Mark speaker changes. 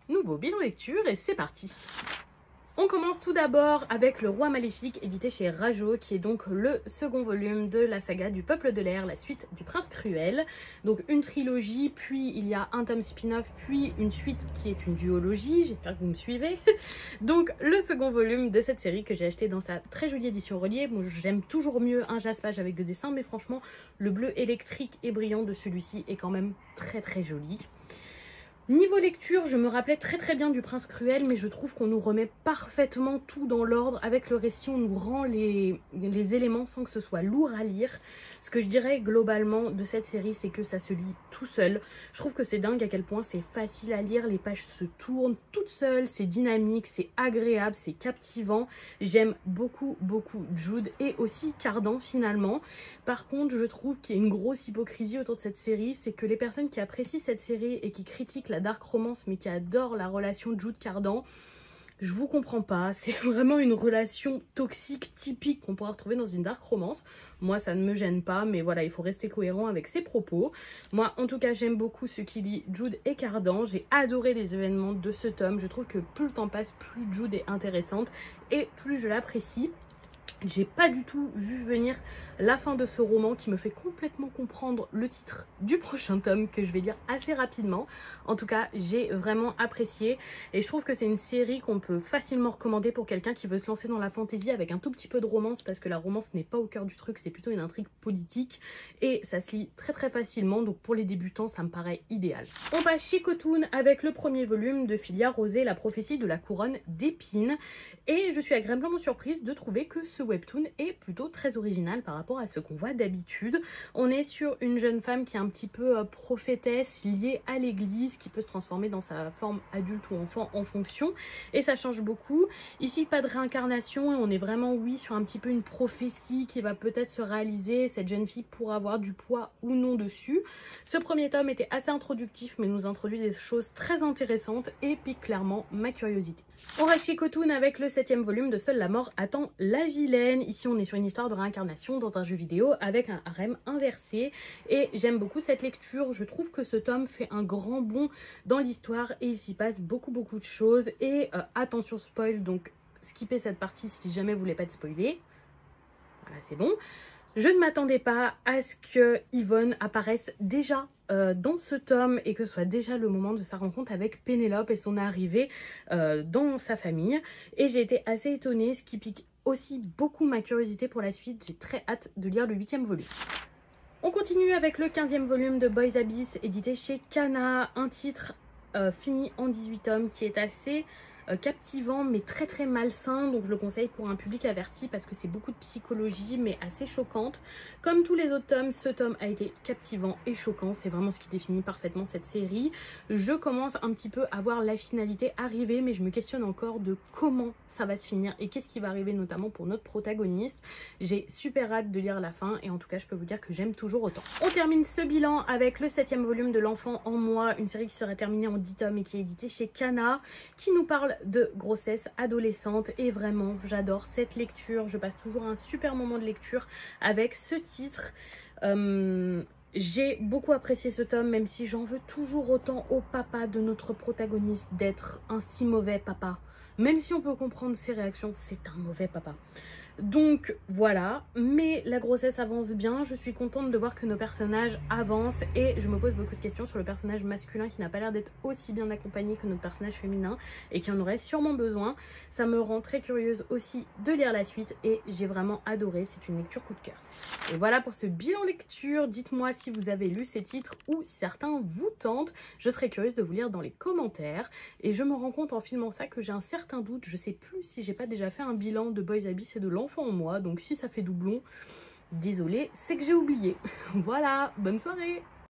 Speaker 1: Nouveau bilan lecture et c'est parti. On commence tout d'abord avec Le Roi Maléfique, édité chez Rajo, qui est donc le second volume de la saga du Peuple de l'air, la suite du Prince Cruel. Donc une trilogie, puis il y a un tome spin-off, puis une suite qui est une duologie, j'espère que vous me suivez. Donc le second volume de cette série que j'ai acheté dans sa très jolie édition reliée. Moi j'aime toujours mieux un jaspage avec des dessins, mais franchement le bleu électrique et brillant de celui-ci est quand même très joli. Niveau lecture, je me rappelais très bien du Prince Cruel, mais je trouve qu'on nous remet parfaitement tout dans l'ordre. Avec le récit, on nous rend les éléments sans que ce soit lourd à lire. Ce que je dirais globalement de cette série, c'est que ça se lit tout seul. Je trouve que c'est dingue à quel point c'est facile à lire, les pages se tournent toutes seules, c'est dynamique, c'est agréable, c'est captivant. J'aime beaucoup Jude et aussi Cardan finalement. Par contre, je trouve qu'il y a une grosse hypocrisie autour de cette série, c'est que les personnes qui apprécient cette série et qui critiquent la dark romance mais qui adorent la relation Jude Cardan, je vous comprends pas, c'est vraiment une relation toxique typique qu'on pourra retrouver dans une dark romance. Moi ça ne me gêne pas, mais voilà, il faut rester cohérent avec ses propos. Moi en tout cas j'aime beaucoup ce qui lie Jude et Cardan, j'ai adoré les événements de ce tome, je trouve que plus le temps passe, plus Jude est intéressante et plus je l'apprécie. J'ai pas du tout vu venir la fin de ce roman qui me fait complètement comprendre le titre du prochain tome que je vais lire assez rapidement. En tout cas, j'ai vraiment apprécié et je trouve que c'est une série qu'on peut facilement recommander pour quelqu'un qui veut se lancer dans la fantasy avec un tout petit peu de romance, parce que la romance n'est pas au cœur du truc, c'est plutôt une intrigue politique et ça se lit très facilement, donc pour les débutants ça me paraît idéal. On passe chez Cotoon avec le premier volume de Philia Rosé, la prophétie de la couronne d'épines, et je suis agréablement surprise de trouver que ce webtoon est plutôt très original par rapport à ce qu'on voit d'habitude. On est sur une jeune femme qui est un petit peu prophétesse liée à l'église, qui peut se transformer dans sa forme adulte ou enfant en fonction, et ça change beaucoup. Ici pas de réincarnation et on est vraiment oui sur un petit peu une prophétie qui va peut-être se réaliser. Cette jeune fille pourra avoir du poids ou non dessus. Ce premier tome était assez introductif mais nous introduit des choses très intéressantes et pique clairement ma curiosité. On reste chez Cotoon avec le 7e volume de Seule la mort attend la vilaine. Ici on est sur une histoire de réincarnation dans un jeu vidéo avec un harem inversé et j'aime beaucoup cette lecture. Je trouve que ce tome fait un grand bond dans l'histoire et il s'y passe beaucoup de choses et attention spoil, donc skippez cette partie si jamais vous voulez pas être spoilé. Voilà, c'est bon. Je ne m'attendais pas à ce que Yvonne apparaisse déjà dans ce tome et que ce soit déjà le moment de sa rencontre avec Pénélope et son arrivée dans sa famille. Et j'ai été assez étonnée, ce qui pique aussi beaucoup ma curiosité pour la suite. J'ai très hâte de lire le 8e volume. On continue avec le 15e volume de Boys Abyss, édité chez Kana. Un titre fini en 18 tomes qui est assez captivant mais très malsain, donc je le conseille pour un public averti parce que c'est beaucoup de psychologie mais assez choquante. Comme tous les autres tomes, ce tome a été captivant et choquant, c'est vraiment ce qui définit parfaitement cette série. Je commence un petit peu à voir la finalité arriver, mais je me questionne encore de comment ça va se finir et qu'est-ce qui va arriver notamment pour notre protagoniste. J'ai super hâte de lire la fin et en tout cas je peux vous dire que j'aime toujours autant. On termine ce bilan avec le 7e volume de L'Enfant en moi, une série qui sera terminée en 10 tomes et qui est éditée chez Kana, qui nous parle de grossesse adolescente et vraiment j'adore cette lecture. Je passe toujours un super moment de lecture avec ce titre. J'ai beaucoup apprécié ce tome, même si j'en veux toujours autant au papa de notre protagoniste d'être un si mauvais papa. Même si on peut comprendre ses réactions, c'est un mauvais papa. Donc voilà, mais la grossesse avance bien, je suis contente de voir que nos personnages avancent et je me pose beaucoup de questions sur le personnage masculin qui n'a pas l'air d'être aussi bien accompagné que notre personnage féminin et qui en aurait sûrement besoin. Ça me rend très curieuse aussi de lire la suite et j'ai vraiment adoré, c'est une lecture coup de cœur. Et voilà pour ce bilan lecture, dites-moi si vous avez lu ces titres ou si certains vous tentent, je serais curieuse de vous lire dans les commentaires. Et je me rends compte en filmant ça que j'ai un certain doute, je sais plus si j'ai pas déjà fait un bilan de Boys Abyss et de L'Enfant en moi, donc si ça fait doublon, désolée, c'est que j'ai oublié. Voilà, bonne soirée.